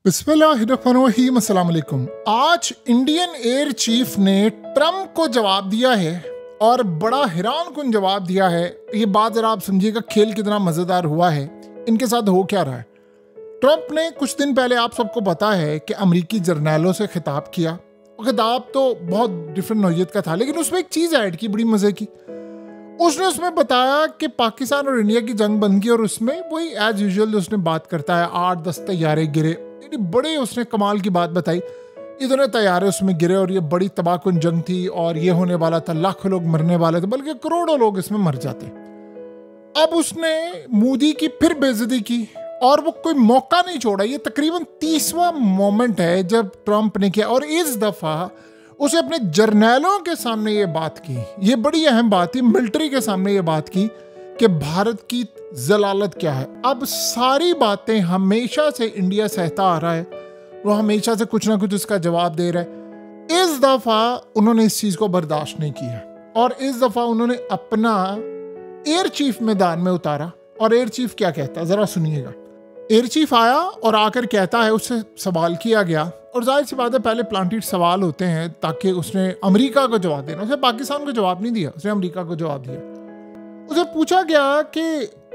बिस्मिल्लाहिर्रहमानिर्रहीम, अस्सलाम वालेकुम। आज इंडियन एयर चीफ ने ट्रम्प को जवाब दिया है और बड़ा हैरान कुन जवाब दिया है। ये बात जरा आप समझिएगा, खेल कितना मज़ेदार हुआ है। इनके साथ हो क्या रहा है। ट्रम्प ने कुछ दिन पहले, आप सबको पता है कि अमेरिकी जर्नैलों से खिताब किया। खिताब तो बहुत डिफरेंट नौयत का था, लेकिन उसमें एक चीज़ ऐड की बड़ी मज़े की। उसने उसमें बताया कि पाकिस्तान और इंडिया की जंग बन गई और उसमें वही एज यूजुअल उसने बात करता है, 8-10 तैयारे गिरे। बड़े उसने कमाल की बात बताई, इतने तैयारे उसमें गिरे और ये बड़ी तबाहकुन जंग थी और ये होने वाला था, लाखों लोग मरने वाले थे, बल्कि करोड़ों लोग इसमें मर जाते। अब उसने मोदी की फिर बेइज्जती की और वो कोई मौका नहीं छोड़ा। ये तकरीबन 30वां मोमेंट है जब ट्रम्प ने किया, और इस दफा उसे अपने जर्नैलों के सामने ये बात की। ये बड़ी अहम बात थी, मिलिट्री के सामने ये बात की कि भारत की जलालत क्या है। अब सारी बातें हमेशा से इंडिया सहता आ रहा है, वो हमेशा से कुछ ना कुछ इसका जवाब दे रहा है। इस दफा उन्होंने इस चीज को बर्दाश्त नहीं किया और इस दफा उन्होंने अपना एयर चीफ मैदान में उतारा। और एयर चीफ क्या कहता है, जरा सुनिएगा। एयर चीफ आया और आकर कहता है, उससे सवाल किया गया और जाहिर सी बात है पहले प्लांटेड सवाल होते हैं ताकि उसने अमेरिका को जवाब देना। उसने पाकिस्तान को जवाब नहीं दिया, उसने अमेरिका को जवाब दिया। उसे पूछा गया कि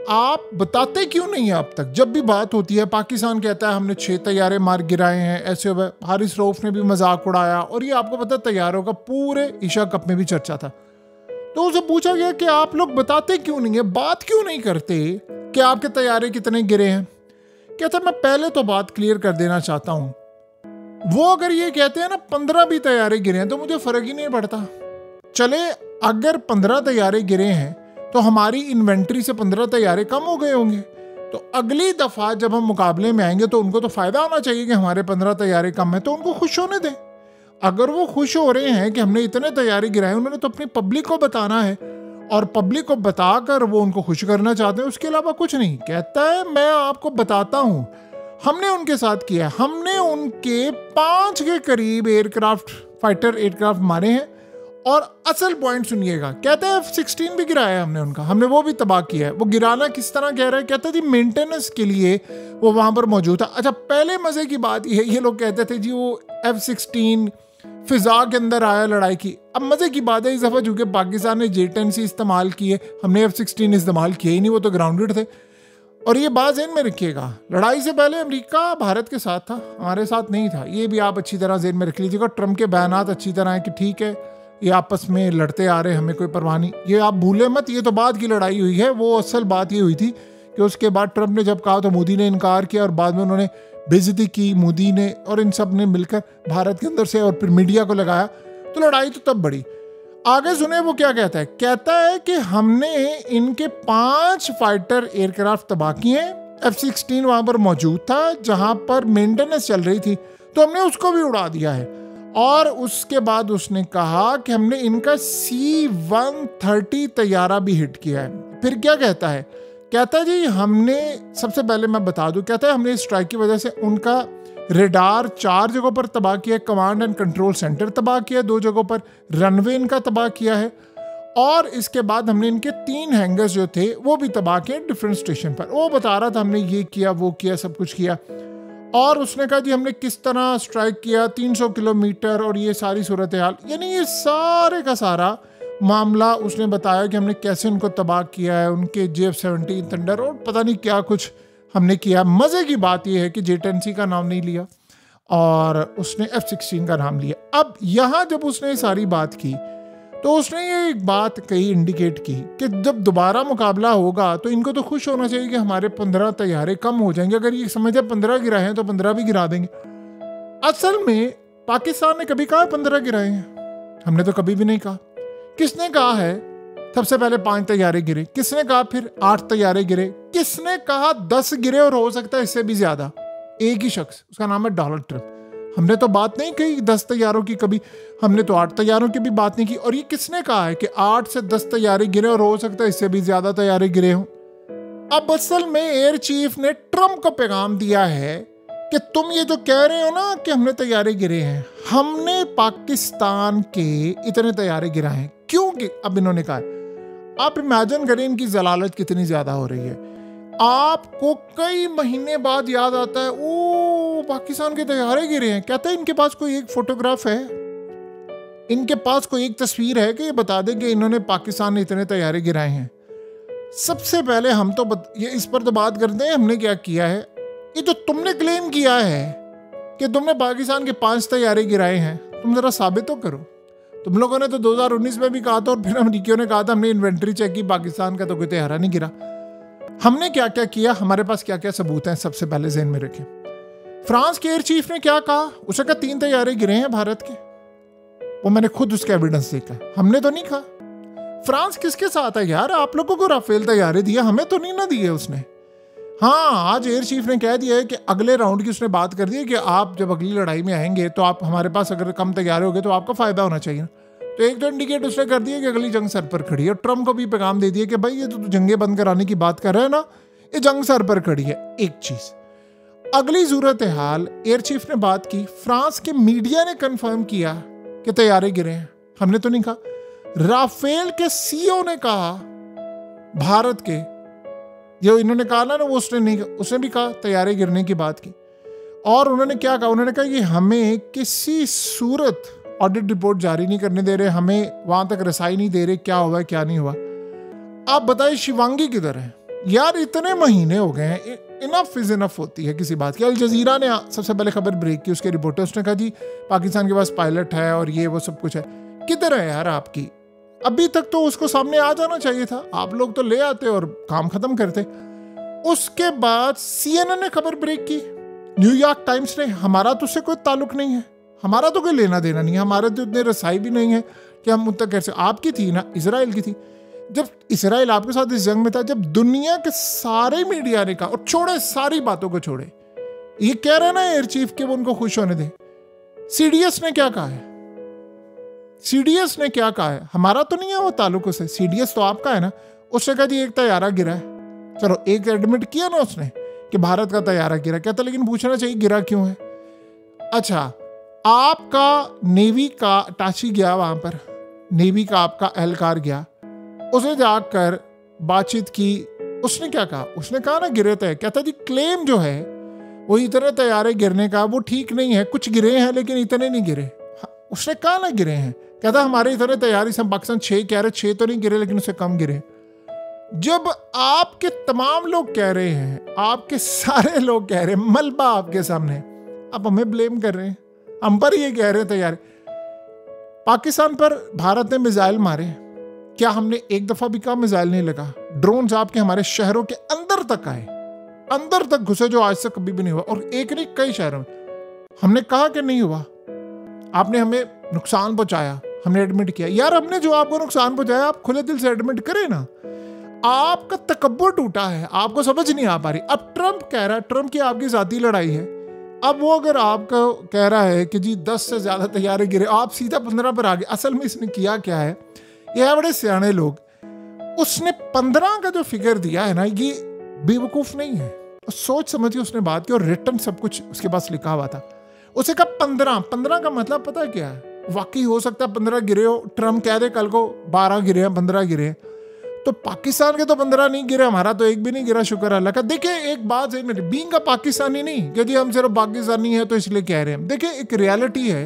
आप बताते क्यों नहीं हैं अब तक, जब भी बात होती है। पाकिस्तान कहता है हमने 6 तैयारे मार गिराए हैं, ऐसे हुए। हारिस रऊफ ने भी मजाक उड़ाया और ये आपको पता है तैयारों का पूरे एशिया कप में भी चर्चा था। तो उसे पूछा गया कि आप लोग बताते क्यों नहीं है, बात क्यों नहीं करते कि आपके तैयारे कितने गिरे हैं। कहता मैं पहले तो बात क्लियर कर देना चाहता हूँ, वो अगर ये कहते हैं ना 15 भी तैयारे गिरे हैं तो मुझे फर्क ही नहीं पड़ता। चले अगर 15 तैयारे गिरे हैं तो हमारी इन्वेंट्री से 15 तैयारे कम हो गए होंगे। तो अगली दफा जब हम मुकाबले में आएंगे तो उनको तो फायदा होना चाहिए कि हमारे 15 तैयारे कम है, तो उनको खुश होने दें। अगर वो खुश हो रहे हैं कि हमने इतने तैयारे गिराए, उन्होंने तो अपनी पब्लिक को बताना है और पब्लिक को बताकर वो उनको खुश करना चाहते हैं, उसके अलावा कुछ नहीं। कहता है मैं आपको बताता हूँ हमने उनके साथ किया है। हमने उनके 5 के करीब फाइटर एयरक्राफ्ट मारे हैं। और असल पॉइंट सुनिएगा, कहते हैं F-16 भी गिराया हमने उनका, हमने वो भी तबाह किया है। वो गिराना किस तरह कह रहा है, कहता जी मेंटेनेंस के लिए वो वहां पर मौजूद था। अच्छा, पहले मजे की बात ये लोग कहते थे जी वो F-16 फिजा के अंदर आया लड़ाई की। अब मजे की बात है, इस दफा चूंकि पाकिस्तान ने J-10C इस्तेमाल किए, हमने F-16 इस्तेमाल किए ही नहीं, वो तो ग्राउंडेड थे। और ये बात ज़हन में रखिएगा, लड़ाई से पहले अमेरिका भारत के साथ था, हमारे साथ नहीं था। ये भी आप अच्छी तरह ज़हन में रख लीजिएगा। ट्रम्प के बयानात अच्छी तरह है कि ठीक है ये आपस में लड़ते आ रहे हैं, हमें कोई परवाह नहीं। ये आप भूले मत, ये तो बाद की लड़ाई हुई है। वो असल बात ये हुई थी कि उसके बाद ट्रम्प ने जब कहा तो मोदी ने इनकार किया और बाद में उन्होंने बेइज्जती की मोदी ने, और इन सब ने मिलकर भारत के अंदर से, और फिर मीडिया को लगाया, तो लड़ाई तो तब बढ़ी। आगे सुने वो क्या कहता है। कहता है कि हमने इनके 5 फाइटर एयरक्राफ्ट तबाह किए। F-16 वहां पर मौजूद था जहां पर मेंटेनेंस चल रही थी, तो हमने उसको भी उड़ा दिया है। और उसके बाद उसने कहा कि हमने इनका C-130 तैयारा भी हिट किया है। फिर क्या कहता है, कहता है जी हमने, सबसे पहले मैं बता दूं, कहता है हमने इस स्ट्राइक की वजह से उनका रेडार 4 जगहों पर तबाह किया, कमांड एंड कंट्रोल सेंटर तबाह किया, 2 जगहों पर रनवे इनका तबाह किया है, और इसके बाद हमने इनके 3 हैंगर्स जो थे वो भी तबाह किए डिफरेंट स्टेशन पर। वो बता रहा था हमने ये किया वो किया, सब कुछ किया। और उसने कहा जी हमने किस तरह स्ट्राइक किया, 300 किलोमीटर, और ये सारी सूरत हाल, यानी ये सारे का सारा मामला उसने बताया कि हमने कैसे उनको तबाह किया है, उनके J-17 थंडर और पता नहीं क्या कुछ हमने किया। मज़े की बात यह है कि J-10C का नाम नहीं लिया और उसने F-16 का नाम लिया। अब यहाँ जब उसने सारी बात की तो उसने ये एक बात कही, इंडिकेट की कि जब दोबारा मुकाबला होगा तो इनको तो खुश होना चाहिए कि हमारे 15 तैयारे कम हो जाएंगे। अगर ये समझे 15 गिराए हैं तो 15 भी गिरा देंगे। असल में पाकिस्तान ने कभी कहा 15 गिराए हैं, हमने तो कभी भी नहीं कहा। किसने कहा है सबसे पहले 5 तैयारे गिरे, किसने कहा फिर 8 तैयारे गिरे, किसने कहा 10 गिरे और हो सकता है इससे भी ज्यादा। एक ही शख्स, उसका नाम है डोनाल्ड ट्रम्प। हमने तो बात नहीं की 10 तैयारों की, कभी हमने तो 8 तैयारों की भी बात नहीं की। और ये किसने कहा है कि 8 से 10 तैयारे गिरे और हो सकता है इससे भी ज्यादा तैयारे गिरे हों। अब असल में एयर चीफ ने ट्रम्प को पैगाम दिया है कि तुम ये जो कह रहे हो ना कि हमने तैयारे गिरे हैं, हमने पाकिस्तान के इतने तैयारे गिराए हैं। क्योंकि अब इन्होंने कहा, आप इमेजिन करें इनकी जलालत कितनी ज्यादा हो रही है। आपको कई महीने बाद याद आता है, ओ पाकिस्तान के तैयारे गिरे हैं। कहते हैं इनके पास कोई एक फोटोग्राफ है, इनके पास कोई एक तस्वीर है कि ये बता दें कि इन्होंने पाकिस्तान ने इतने तैयारे गिराए हैं। सबसे पहले हम तो ये इस पर तो बात करते हैं हमने क्या किया है। ये जो तुमने क्लेम किया है कि तुमने पाकिस्तान के 5 तैयारे गिराए हैं, तुम जरा साबित तो करो। तुम लोगों ने तो 2019 में भी कहा था और फिर अमरीकियों ने कहा था हमने इन्वेंट्री चेक की, पाकिस्तान का तो कोई तैयारा नहीं गिरा। हमने क्या क्या किया, हमारे पास क्या क्या सबूत हैं, सबसे पहले ज़हन में रखें। फ्रांस के एयर चीफ ने क्या कहा, उसने कहा 3 तैयारे गिरे हैं भारत के। वो मैंने खुद उसका एविडेंस देखा, हमने तो नहीं कहा। फ्रांस किसके साथ है यार, आप लोगों को राफेल तैयारे दिया, हमें तो नहीं ना दिए उसने। हाँ, आज एयर चीफ ने कह दिया है कि अगले राउंड की उसने बात कर दी है कि आप जब अगली लड़ाई में आएंगे तो आप हमारे पास अगर कम तैयारे हो गए तो आपका फायदा होना चाहिए। तो एक तो इंडिकेट उसने कर दिया कि अगली जंग सर पर खड़ी है। ट्रम्प को भी पैगाम दे दिया कि भाई ये तो जंगे बंद कराने की बात कर रहे हैं ना, ये जंग सर पर खड़ी है। एक चीज, अगली सूरत हाल एयर चीफ ने बात की, फ्रांस के मीडिया ने कंफर्म किया कि तैयारे गिरे हैं, हमने तो नहीं कहा। राफेल के सीईओ ने कहा भारत के, जो इन्होंने कहा ना वो उसने नहीं, उसने भी कहा तैयारे गिरने की बात की। और उन्होंने क्या कहा, उन्होंने कहा कि हमें किसी सूरत ऑडिट रिपोर्ट जारी नहीं करने दे रहे, हमें वहां तक रसाई नहीं दे रहे क्या हुआ क्या नहीं हुआ। आप बताइए शिवांगी किधर है यार, इतने महीने हो गए हैं, इनफ इज इनफ होती है किसी बात की। अल जजीरा ने सबसे पहले खबर ब्रेक की, उसके रिपोर्टर उसने कहा जी पाकिस्तान के पास पायलट है और ये वो सब कुछ है। किधर है यार आपकी, अभी तक तो उसको सामने आ जाना चाहिए था, आप लोग तो ले आते और काम खत्म करते। उसके बाद CNN ने खबर ब्रेक की, न्यूयॉर्क टाइम्स ने, हमारा तो उससे कोई ताल्लुक नहीं है, हमारा तो कोई लेना देना नहीं है, हमारे तो इतने रसाई भी नहीं है कि हम उन तक कैसे। आपकी थी ना, इजराइल की थी, जब इजराइल आपके साथ इस जंग में था, जब दुनिया के सारे मीडिया ने कहा, और छोड़े सारी बातों को छोड़े, ये कह रहे हैं ना एयर चीफ के वो उनको खुश होने दें। CDS ने क्या कहा है, CDS ने क्या कहा है, हमारा तो नहीं है वो ताल्लुक से, CDS तो आपका है ना। उसने कहा जी एक तैयारा गिरा है, चलो एक एडमिट किया ना उसने कि भारत का तैयारा गिरा, कहता लेकिन पूछना चाहिए गिरा क्यों है। अच्छा, आपका नेवी का अटाची गया वहां पर, नेवी का आपका एहलकार गया, उसने जाकर बातचीत की, उसने क्या कहा, उसने कहा ना गिरे थे, कहता जी क्लेम जो है वो इतने तैयारे गिरने का वो ठीक नहीं है, कुछ गिरे हैं लेकिन इतने नहीं गिरे। उसने कहा ना गिरे हैं, कहता हमारे इतने तैयारी से हम पाकिस्तान 6 कह रहे, 6 तो नहीं गिरे लेकिन उससे कम गिरे। जब आपके तमाम लोग कह रहे हैं, आपके सारे लोग कह रहे हैं, मलबा आपके सामने, आप हमें ब्लेम कर रहे हैं, हम पर ये कह रहे हैं तैयारी। पाकिस्तान पर भारत ने मिसाइल मारे, क्या हमने एक दफा भी कहा मिसाइल नहीं लगा। ड्रोन्स आपके हमारे शहरों के अंदर तक आए, अंदर तक घुसे, जो आज तक कभी भी नहीं हुआ, और एक नहीं कई शहरों में। हमने कहा कि नहीं हुआ, आपने हमें नुकसान पहुंचाया, हमने एडमिट किया। यार हमने जो आपको नुकसान पहुंचाया आप खुले दिल से एडमिट करें ना। आपका तकब्बुर टूटा है, आपको समझ नहीं आ पा रही। अब ट्रम्प कह रहा है, ट्रम्प की आपकी जाती लड़ाई है, अब वो अगर आपको कह रहा है कि जी 10 से ज्यादा तैयारे गिरे, आप सीधा 15 पर आ गए। असल में इसने किया क्या है, ये है बड़े सियाने लोग, उसने 15 का जो फिगर दिया है ना, ये बेवकूफ नहीं है, सोच समझ के उसने बात की, और रिटर्न सब कुछ उसके पास लिखा हुआ था। उसे कहा 15 का मतलब पता है क्या है, वाकई हो सकता है 15 गिरे हो, ट्रम्प कह दे कल को 12 गिरे हैं, 15 गिरे हैं, तो पाकिस्तान के तो 15 नहीं गिरे, हमारा तो एक भी नहीं गिरा, शुक्र अल्लाह का। देखिए एक बात है मेरी, बीइंग का पाकिस्तानी नहीं कि जी हम सिर्फ पाकिस्तानी है तो इसलिए कह रहे हैं। देखिए एक रियलिटी है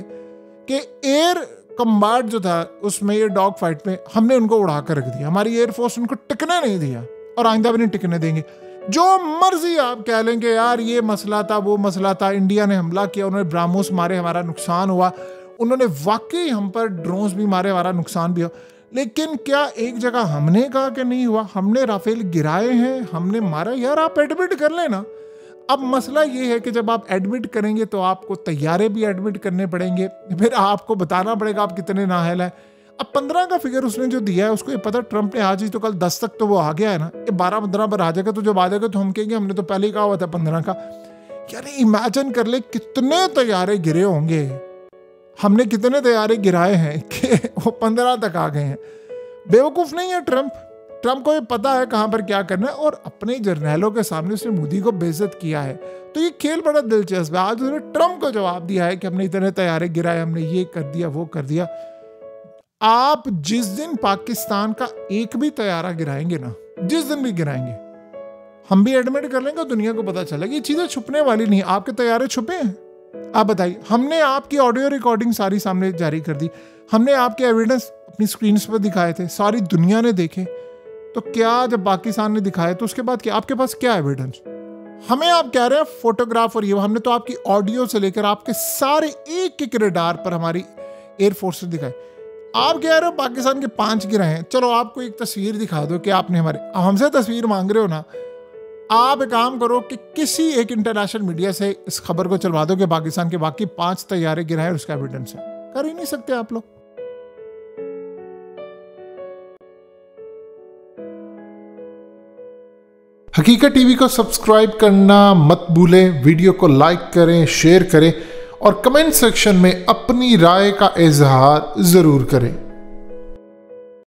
कि एयर कम्बाट जो था उसमें, ये डॉग फाइट में हमने उनको उड़ा कर रख दिया, हमारी एयरफोर्स उनको टिकने नहीं दिया और आइंदा भी नहीं टिकने देंगे। जो मर्जी आप कह लेंगे यार ये मसला था वो मसला था, इंडिया ने हमला किया, उन्होंने ब्राह्मोस मारे, हमारा नुकसान हुआ, उन्होंने वाकई हम पर ड्रोन्स भी मारे, हमारा नुकसान भी हुआ, लेकिन क्या एक जगह हमने कहा कि नहीं हुआ, हमने राफेल गिराए हैं, हमने मारा। यार आप एडमिट कर लेना। अब मसला ये है कि जब आप एडमिट करेंगे तो आपको तैयारे भी एडमिट करने पड़ेंगे, फिर आपको बताना पड़ेगा आप कितने नाअहल है। अब 15 का फिगर उसने जो दिया है उसको ये पता ट्रम्प ने आज ही तो कल 10 तक तो वो आ गया है ना, ये 12-15 पर आ जाएगा, तो जब आ जाएगा तो हम कहेंगे हमने तो पहले ही कहा हुआ था 15 का। यार इमेजिन कर ले कितने तैयारे गिरे होंगे, हमने कितने तैयारे गिराए हैं कि वो 15 तक आ गए हैं। बेवकूफ नहीं है ट्रम्प, ट्रम्प को ये पता है कहां पर क्या करना है, और अपने जर्नैलों के सामने उसने मोदी को बेइज्जत किया है। तो ये खेल बड़ा दिलचस्प है। आज उसने ट्रम्प को जवाब दिया है कि हमने इतने तैयारे गिराए, हमने ये कर दिया वो कर दिया। आप जिस दिन पाकिस्तान का एक भी तैयारा गिराएंगे ना, जिस दिन भी गिराएंगे, हम भी एडमिट कर लेंगे, दुनिया को पता चलेगा। ये चीज़ें छुपने वाली नहीं। आपके तैयारे छुपे हैं? आप बताइए। हमने आपकी ऑडियो रिकॉर्डिंग सारी सामने जारी कर दी, हमने आपके एविडेंस अपनी स्क्रीन पर दिखाए थे, सारी दुनिया ने देखे। तो क्या जब पाकिस्तान ने दिखाए तो उसके बाद क्या आपके पास क्या एविडेंस? हमें आप कह रहे हैं फोटोग्राफ और ये, हमने तो आपकी ऑडियो से लेकर आपके सारे एक एक रडार पर हमारी एयरफोर्स से दिखाए। आप कह रहे हो पाकिस्तान के 5 गिरे हैं। चलो आपको एक तस्वीर दिखा दो कि आपने हमारे, हमसे तस्वीर मांग रहे हो ना, आप एक काम करो कि किसी एक इंटरनेशनल मीडिया से इस खबर को चलवा दो कि पाकिस्तान के बाकी 5 तैयारे गिराए और उसका एविडेंस है। कर ही नहीं सकते आप लोग। हकीकत टीवी को सब्सक्राइब करना मत भूलें, वीडियो को लाइक करें, शेयर करें और कमेंट सेक्शन में अपनी राय का इजहार जरूर करें।